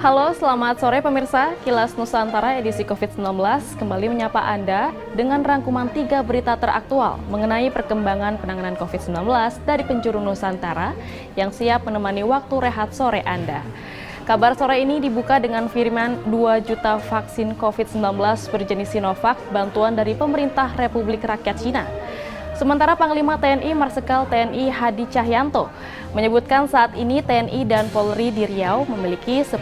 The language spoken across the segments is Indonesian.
Halo, selamat sore pemirsa. Kilas Nusantara edisi COVID-19 kembali menyapa Anda dengan rangkuman 3 berita teraktual mengenai perkembangan penanganan COVID-19 dari penjuru Nusantara yang siap menemani waktu rehat sore Anda. Kabar sore ini dibuka dengan firman 2 juta vaksin COVID-19 berjenis Sinovac bantuan dari pemerintah Republik Rakyat Cina. Sementara Panglima TNI Marsikal TNI Hadi Cahyanto menyebutkan saat ini TNI dan Polri di Riau memiliki 10.000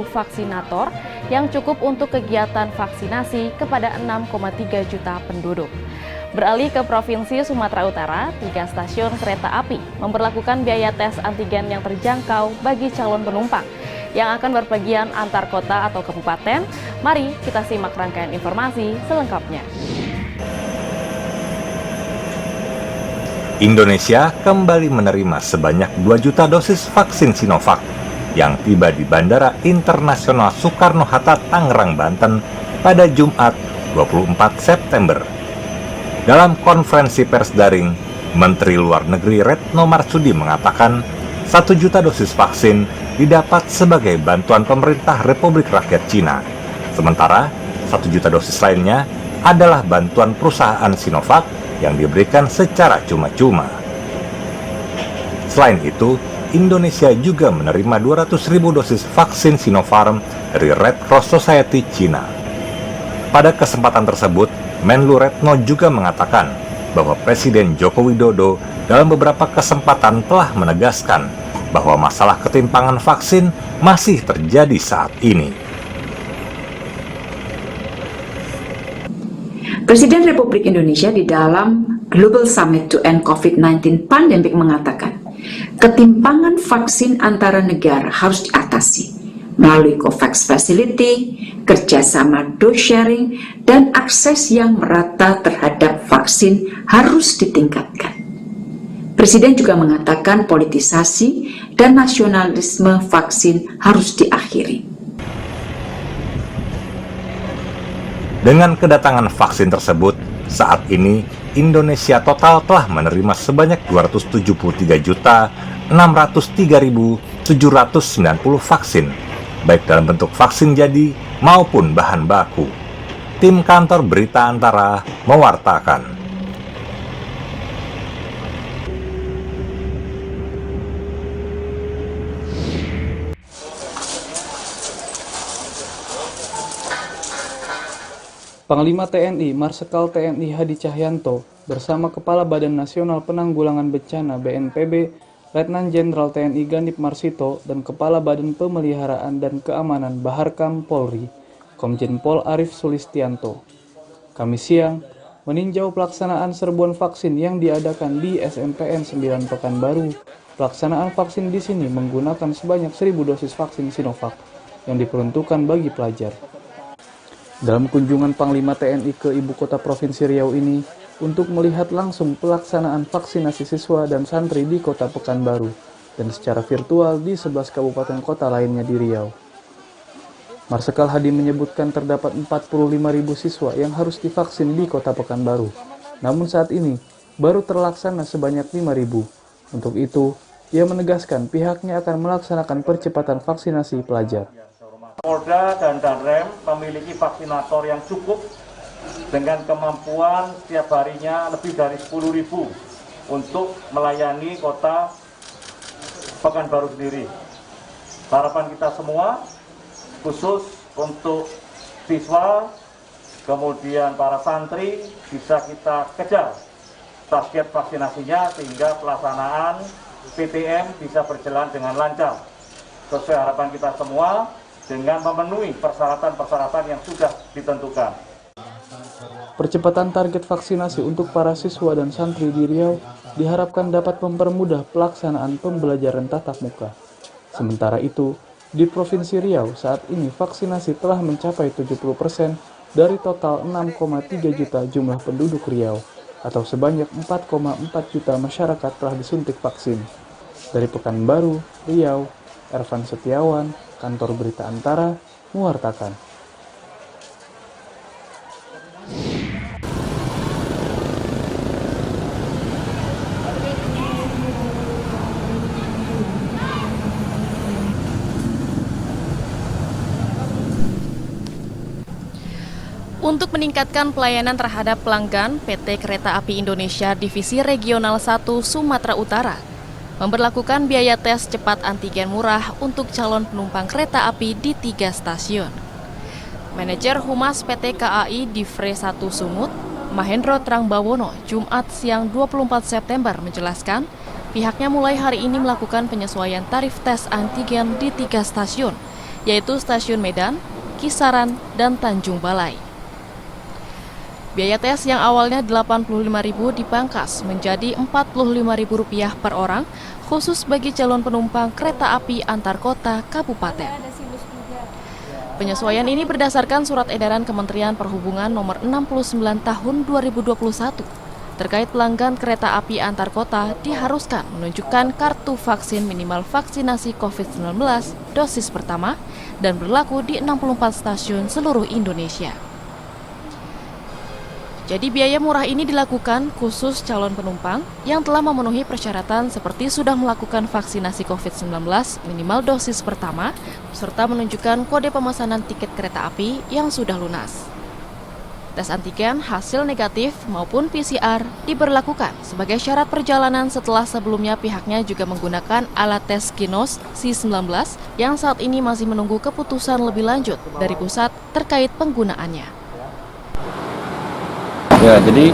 vaksinator yang cukup untuk kegiatan vaksinasi kepada 6,3 juta penduduk. Beralih ke Provinsi Sumatera Utara, 3 stasiun kereta api memberlakukan biaya tes antigen yang terjangkau bagi calon penumpang yang akan berpergian antar kota atau kabupaten. Mari kita simak rangkaian informasi selengkapnya. Indonesia kembali menerima sebanyak 2 juta dosis vaksin Sinovac yang tiba di Bandara Internasional Soekarno-Hatta, Tangerang, Banten pada Jumat 24 September. Dalam konferensi pers daring, Menteri Luar Negeri Retno Marsudi mengatakan 1 juta dosis vaksin didapat sebagai bantuan pemerintah Republik Rakyat Cina. Sementara 1 juta dosis lainnya adalah bantuan perusahaan Sinovac yang diberikan secara cuma-cuma. Selain itu, Indonesia juga menerima 200.000 dosis vaksin Sinopharm dari Red Cross Society Cina. Pada kesempatan tersebut, Menlu Retno juga mengatakan bahwa Presiden Joko Widodo dalam beberapa kesempatan telah menegaskan bahwa masalah ketimpangan vaksin masih terjadi saat ini. Presiden Republik Indonesia di dalam Global Summit to End COVID-19 Pandemic mengatakan, ketimpangan vaksin antara negara harus diatasi melalui COVAX Facility, kerjasama dose sharing, dan akses yang merata terhadap vaksin harus ditingkatkan. Presiden juga mengatakan politisasi dan nasionalisme vaksin harus diakhiri. Dengan kedatangan vaksin tersebut, saat ini Indonesia total telah menerima sebanyak 273.603.790 vaksin, baik dalam bentuk vaksin jadi maupun bahan baku. Tim kantor Berita Antara mewartakan. Panglima TNI Marsikal TNI Hadi Cahyanto bersama Kepala Badan Nasional Penanggulangan Bencana BNPB, Letnan Jenderal TNI Ganip Marsito, dan Kepala Badan Pemeliharaan dan Keamanan Baharkam Polri, Komjen Pol Arief Sulistianto, Kamis siang meninjau pelaksanaan serbuan vaksin yang diadakan di SMPN 9 Pekanbaru. Pelaksanaan vaksin di sini menggunakan sebanyak 1.000 dosis vaksin Sinovac yang diperuntukkan bagi pelajar. Dalam kunjungan Panglima TNI ke Ibu Kota Provinsi Riau ini untuk melihat langsung pelaksanaan vaksinasi siswa dan santri di Kota Pekanbaru dan secara virtual di 11 kabupaten kota lainnya di Riau. Marsikal Hadi menyebutkan terdapat 45.000 siswa yang harus divaksin di Kota Pekanbaru. Namun saat ini baru terlaksana sebanyak 5.000. Untuk itu, ia menegaskan pihaknya akan melaksanakan percepatan vaksinasi pelajar. Polda dan Danrem memiliki vaksinator yang cukup dengan kemampuan setiap harinya lebih dari 10.000 untuk melayani kota Pekanbaru sendiri. Harapan kita semua, khusus untuk siswa, kemudian para santri, bisa kita kejar target vaksinasinya sehingga pelaksanaan PTM bisa berjalan dengan lancar. Sesuai harapan kita semua, dengan memenuhi persyaratan-persyaratan yang sudah ditentukan. Percepatan target vaksinasi untuk para siswa dan santri di Riau diharapkan dapat mempermudah pelaksanaan pembelajaran tatap muka. Sementara itu, di Provinsi Riau saat ini vaksinasi telah mencapai 70% dari total 6,3 juta jumlah penduduk Riau, atau sebanyak 4,4 juta masyarakat telah disuntik vaksin. Dari Pekanbaru, Riau, Ervan Setiawan, Kantor Berita Antara, mewartakan. Untuk meningkatkan pelayanan terhadap pelanggan, PT Kereta Api Indonesia Divisi Regional 1 Sumatera Utara memberlakukan biaya tes cepat antigen murah untuk calon penumpang kereta api di 3 stasiun. Manajer Humas PT KAI Divre 1 Sumut, Mahendro Trangbawono, Jumat siang 24 September menjelaskan, pihaknya mulai hari ini melakukan penyesuaian tarif tes antigen di 3 stasiun, yaitu Stasiun Medan, Kisaran, dan Tanjung Balai. Biaya tes yang awalnya Rp85.000 dipangkas menjadi Rp45.000 per orang, khusus bagi calon penumpang kereta api antar kota kabupaten. Penyesuaian ini berdasarkan Surat Edaran Kementerian Perhubungan Nomor 69 Tahun 2021 terkait pelanggan kereta api antar kota diharuskan menunjukkan kartu vaksin minimal vaksinasi COVID-19 dosis pertama dan berlaku di 64 stasiun seluruh Indonesia. Jadi biaya murah ini dilakukan khusus calon penumpang yang telah memenuhi persyaratan seperti sudah melakukan vaksinasi COVID-19 minimal dosis pertama, serta menunjukkan kode pemesanan tiket kereta api yang sudah lunas. Tes antigen hasil negatif maupun PCR diberlakukan sebagai syarat perjalanan setelah sebelumnya pihaknya juga menggunakan alat tes Kinos C19 yang saat ini masih menunggu keputusan lebih lanjut dari pusat terkait penggunaannya. Ya, jadi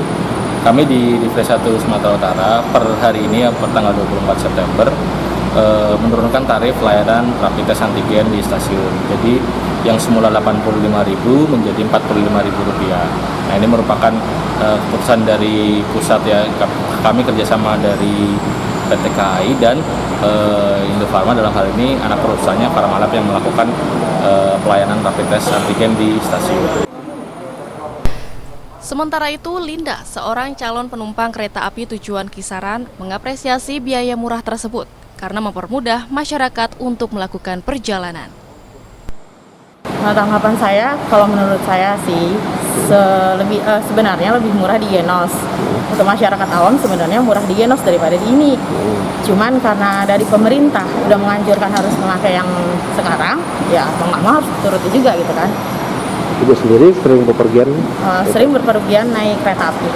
kami di Divre 1 Sumatera Utara per hari ini, per tanggal 24 September, menurunkan tarif layanan rapid test antigen di stasiun. Jadi yang semula Rp85.000 menjadi Rp45.000. Nah, ini merupakan keputusan dari pusat ya. Kami kerjasama dari PT KAI dan Indofarma, dalam hal ini anak perusahaannya Parmalab yang melakukan pelayanan rapid test antigen di stasiun. Sementara itu, Linda, seorang calon penumpang kereta api tujuan Kisaran, mengapresiasi biaya murah tersebut karena mempermudah masyarakat untuk melakukan perjalanan. Nah, tanggapan saya, kalau menurut saya sih, sebenarnya lebih murah di Genos. Untuk masyarakat awam sebenarnya murah di Genos daripada di ini. Cuman karena dari pemerintah udah menganjurkan harus memakai yang sekarang, ya mau nggak mau harus turuti juga gitu kan. Ibu sendiri sering bepergian? Sering berpergian naik kereta api.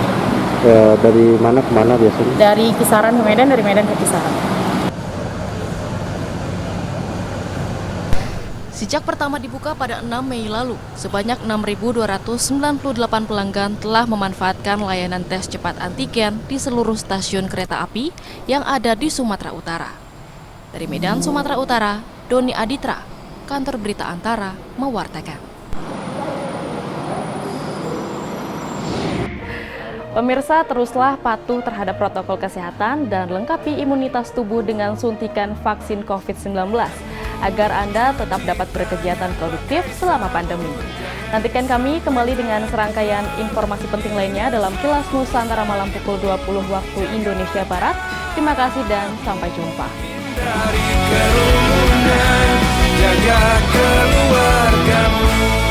Dari mana ke mana biasanya? Dari Kisaran ke Medan, dari Medan ke Kisaran. Sejak pertama dibuka pada 6 Mei lalu, sebanyak 6.298 pelanggan telah memanfaatkan layanan tes cepat antigen di seluruh stasiun kereta api yang ada di Sumatera Utara. Dari Medan, Sumatera Utara, Doni Aditra, Kantor Berita Antara, mewartakan. Pemirsa, teruslah patuh terhadap protokol kesehatan dan lengkapi imunitas tubuh dengan suntikan vaksin COVID-19 agar Anda tetap dapat berkegiatan produktif selama pandemi. Nantikan kami kembali dengan serangkaian informasi penting lainnya dalam Kilas Nusantara malam pukul 20 waktu Indonesia Barat. Terima kasih dan sampai jumpa. Dari kerumunan, jaga keluargamu.